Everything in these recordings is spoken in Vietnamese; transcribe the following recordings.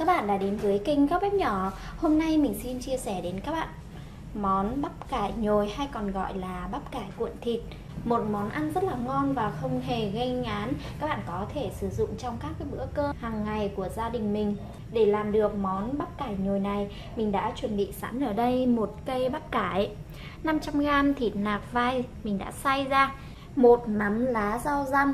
các bạn đã đến với kênh Góc Bếp Nhỏ. Hôm nay mình xin chia sẻ đến các bạn món bắp cải nhồi hay còn gọi là bắp cải cuộn thịt. Một món ăn rất là ngon và không hề gây ngán. Các bạn có thể sử dụng trong các cái bữa cơm hàng ngày của gia đình mình. Để làm được món bắp cải nhồi này, mình đã chuẩn bị sẵn ở đây một cây bắp cải, 500g thịt nạc vai mình đã xay ra, một nắm lá rau răm,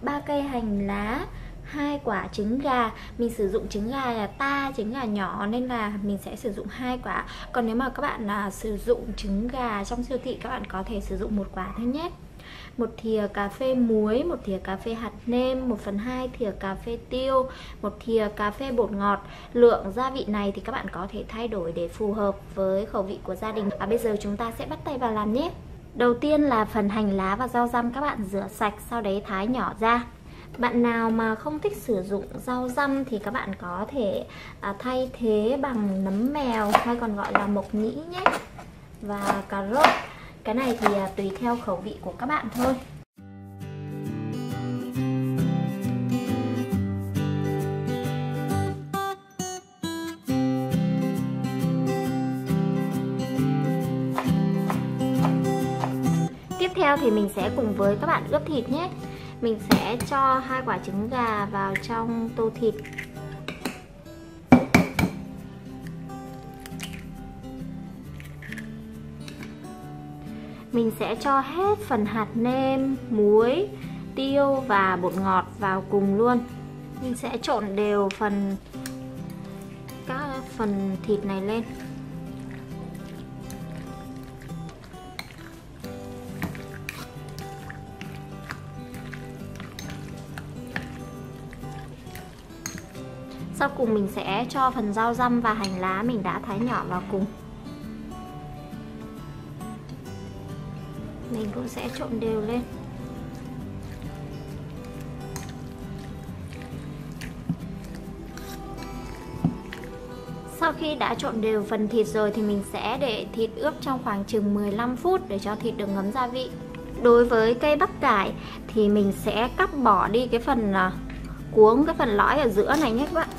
3 cây hành lá, 2 quả trứng gà. Mình sử dụng trứng gà là ta, trứng gà nhỏ nên là mình sẽ sử dụng 2 quả. Còn nếu mà các bạn sử dụng trứng gà trong siêu thị, các bạn có thể sử dụng 1 quả thôi nhé. 1 thìa cà phê muối, 1 thìa cà phê hạt nêm, 1/2 thìa cà phê tiêu, 1 thìa cà phê bột ngọt. Lượng gia vị này thì các bạn có thể thay đổi để phù hợp với khẩu vị của gia đình. Bây giờ chúng ta sẽ bắt tay vào làm nhé. Đầu tiên là phần hành lá và rau răm các bạn rửa sạch, sau đấy thái nhỏ ra. Bạn nào mà không thích sử dụng rau răm thì các bạn có thể thay thế bằng nấm mèo hay còn gọi là mộc nhĩ nhé, và cà rốt. Cái này thì tùy theo khẩu vị của các bạn thôi. Tiếp theo thì mình sẽ cùng với các bạn ướp thịt nhé. Mình sẽ cho 2 quả trứng gà vào trong tô thịt. Mình sẽ cho hết phần hạt nêm, muối, tiêu và bột ngọt vào cùng luôn. Mình sẽ trộn đều các phần thịt này lên. Sau cùng mình sẽ cho phần rau răm và hành lá mình đã thái nhỏ vào cùng. Mình cũng sẽ trộn đều lên. Sau khi đã trộn đều phần thịt rồi thì mình sẽ để thịt ướp trong khoảng chừng 15 phút để cho thịt được ngấm gia vị. Đối với cây bắp cải thì mình sẽ cắt bỏ đi cái phần cuống, cái phần lõi ở giữa này nhé các bạn.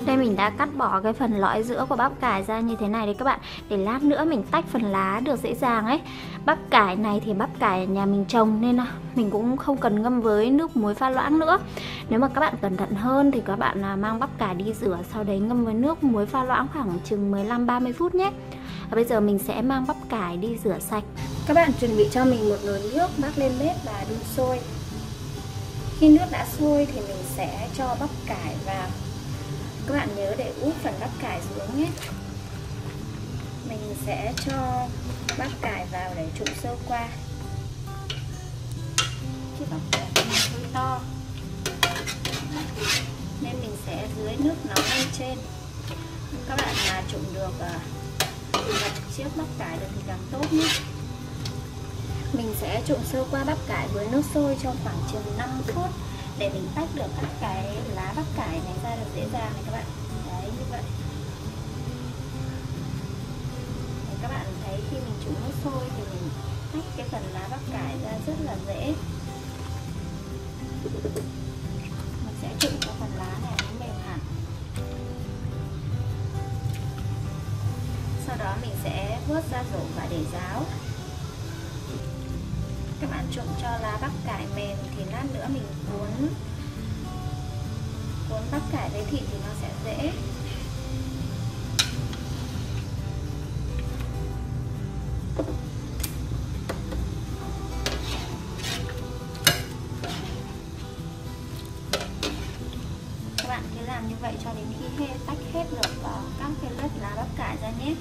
Đây mình đã cắt bỏ cái phần lõi giữa của bắp cải ra như thế này đấy các bạn, để lát nữa mình tách phần lá được dễ dàng ấy. Bắp cải này thì bắp cải nhà mình trồng nên mình cũng không cần ngâm với nước muối pha loãng nữa. Nếu mà các bạn cẩn thận hơn thì các bạn mang bắp cải đi rửa, sau đấy ngâm với nước muối pha loãng khoảng chừng 15-30 phút nhé. Bây giờ mình sẽ mang bắp cải đi rửa sạch. Các bạn chuẩn bị cho mình một nồi nước, bắc lên bếp và đun sôi. Khi nước đã sôi thì mình sẽ cho bắp cải vào. Các bạn nhớ để úp phần bắp cải xuống nhé. Mình sẽ cho bắp cải vào để trụng sơ qua. Chiếc bắp cải mình hơi to nên mình sẽ dưới nước nóng lên trên. Các bạn mà trụng được gật chiếc bắp cải được thì càng tốt nhé. Mình sẽ trụng sơ qua bắp cải với nước sôi trong khoảng chừng 5 phút để mình tách được các cái lá bắp cải này ra được dễ dàng này các bạn. Đấy, như vậy. Đấy, các bạn thấy khi mình trụng nước sôi thì mình tách cái phần lá bắp cải ra rất là dễ. Mình sẽ trụng cái phần lá này nó mềm hẳn. Sau đó mình sẽ vớt ra rổ và để ráo. Các bạn trụng cho lá bắp cải mềm thì lát nữa mình cuốn bắp cải với thịt thì nó sẽ dễ. Các bạn cứ làm như vậy cho đến khi tách hết được các cái lớp lá bắp cải ra nhé.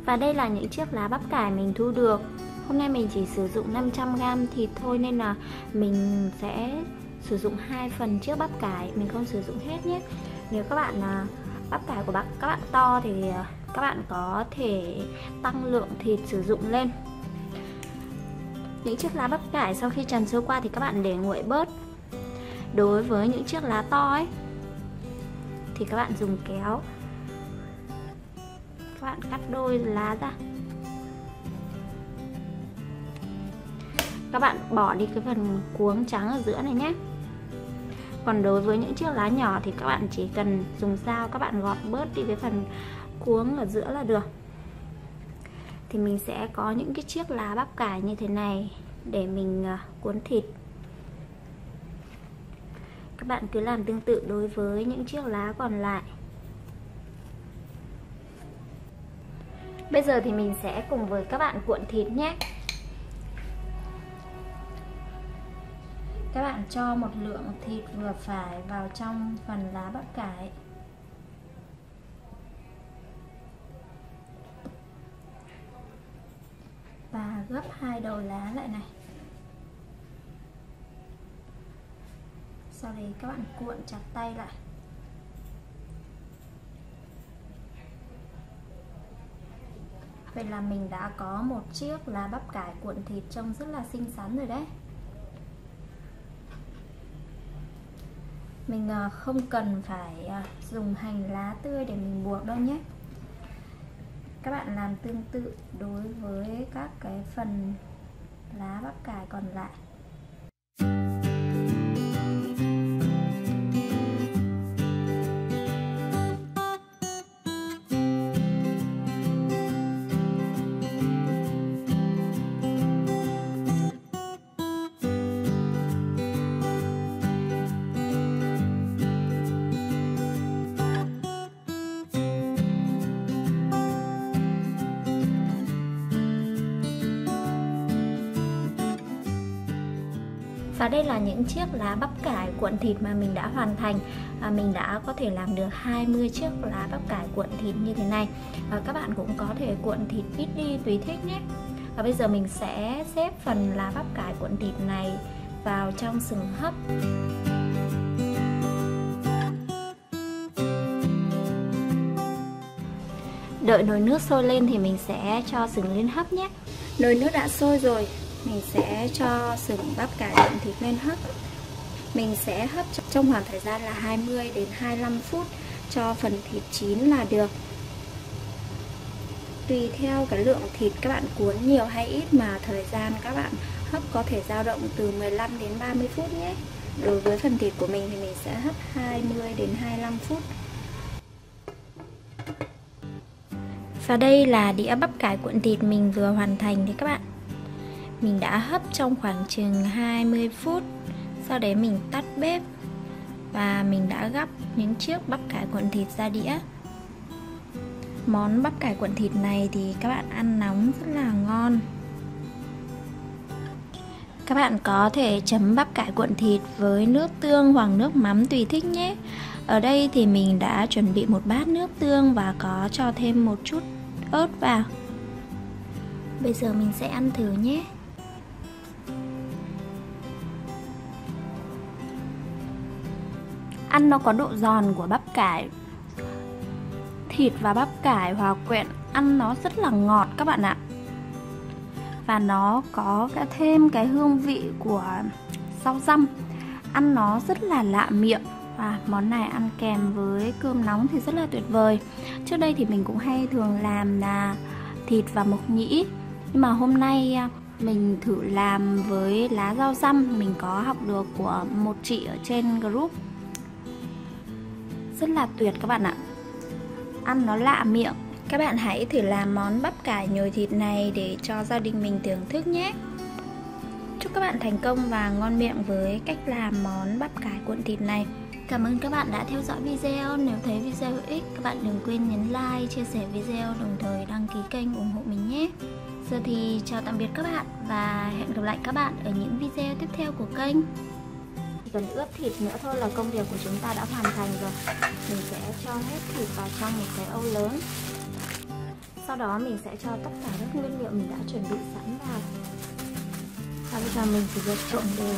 Và đây là những chiếc lá bắp cải mình thu được. Hôm nay mình chỉ sử dụng 500g thịt thôi nên là mình sẽ sử dụng 2 phần chiếc bắp cải, mình không sử dụng hết nhé. Nếu các bạn bắp cải của các bạn to thì các bạn có thể tăng lượng thịt sử dụng lên. Những chiếc lá bắp cải sau khi trần sơ qua thì các bạn để nguội bớt. Đối với những chiếc lá to ấy thì các bạn dùng kéo, các bạn cắt đôi lá ra. các bạn bỏ đi cái phần cuống trắng ở giữa này nhé. Còn đối với những chiếc lá nhỏ thì các bạn chỉ cần dùng dao các bạn gọt bớt đi cái phần cuống ở giữa là được. Thì mình sẽ có những cái chiếc lá bắp cải như thế này để mình cuốn thịt. Các bạn cứ làm tương tự đối với những chiếc lá còn lại. Bây giờ thì mình sẽ cùng với các bạn cuộn thịt nhé. Các bạn cho một lượng thịt vừa phải vào trong phần lá bắp cải. Và gấp hai đầu lá lại này. Sau đấy các bạn cuộn chặt tay lại. Vậy là mình đã có một chiếc lá bắp cải cuộn thịt trông rất là xinh xắn rồi đấy. Mình không cần phải dùng hành lá tươi để mình buộc đâu nhé. Các bạn làm tương tự đối với các cái phần lá bắp cải còn lại. Và đây là những chiếc lá bắp cải cuộn thịt mà mình đã hoàn thành. Mình đã có thể làm được 20 chiếc lá bắp cải cuộn thịt như thế này. Các bạn cũng có thể cuộn thịt ít đi tùy thích nhé. Và bây giờ mình sẽ xếp phần lá bắp cải cuộn thịt này vào trong sừng hấp. Đợi nồi nước sôi lên thì mình sẽ cho sừng lên hấp nhé. Nồi nước đã sôi rồi, mình sẽ cho sừng bắp cải cuộn thịt lên hấp. Mình sẽ hấp trong khoảng thời gian là 20 đến 25 phút cho phần thịt chín là được. Tùy theo cái lượng thịt các bạn cuốn nhiều hay ít mà thời gian các bạn hấp có thể dao động từ 15 đến 30 phút nhé. Đối với phần thịt của mình thì mình sẽ hấp 20 đến 25 phút. Và đây là đĩa bắp cải cuộn thịt mình vừa hoàn thành đấy các bạn. Mình đã hấp trong khoảng chừng 20 phút. Sau đấy mình tắt bếp và mình đã gắp những chiếc bắp cải cuộn thịt ra đĩa. Món bắp cải cuộn thịt này thì các bạn ăn nóng rất là ngon. Các bạn có thể chấm bắp cải cuộn thịt với nước tương hoặc nước mắm tùy thích nhé. Ở đây thì mình đã chuẩn bị một bát nước tương và có cho thêm một chút ớt vào. Bây giờ mình sẽ ăn thử nhé. Ăn nó có độ giòn của bắp cải. Thịt và bắp cải hòa quyện, ăn nó rất là ngọt các bạn ạ. Và nó có thêm cái hương vị của rau răm. Ăn nó rất là lạ miệng. Và món này ăn kèm với cơm nóng thì rất là tuyệt vời. Trước đây thì mình cũng hay thường làm là thịt và mộc nhĩ. Nhưng mà hôm nay mình thử làm với lá rau răm. Mình có học được của một chị ở trên group. Rất là tuyệt các bạn ạ. Ăn nó lạ miệng. Các bạn hãy thử làm món bắp cải nhồi thịt này để cho gia đình mình thưởng thức nhé. Chúc các bạn thành công và ngon miệng với cách làm món bắp cải cuộn thịt này. Cảm ơn các bạn đã theo dõi video. Nếu thấy video hữu ích, các bạn đừng quên nhấn like, chia sẻ video, đồng thời đăng ký kênh ủng hộ mình nhé. Giờ thì chào tạm biệt các bạn và hẹn gặp lại các bạn ở những video tiếp theo của kênh. Chỉ cần ướp thịt nữa thôi là công việc của chúng ta đã hoàn thành rồi. Mình sẽ cho hết thịt vào trong một cái âu lớn. Sau đó mình sẽ cho tất cả các nguyên liệu mình đã chuẩn bị sẵn vào. Và bây giờ mình chỉ việc trộn đều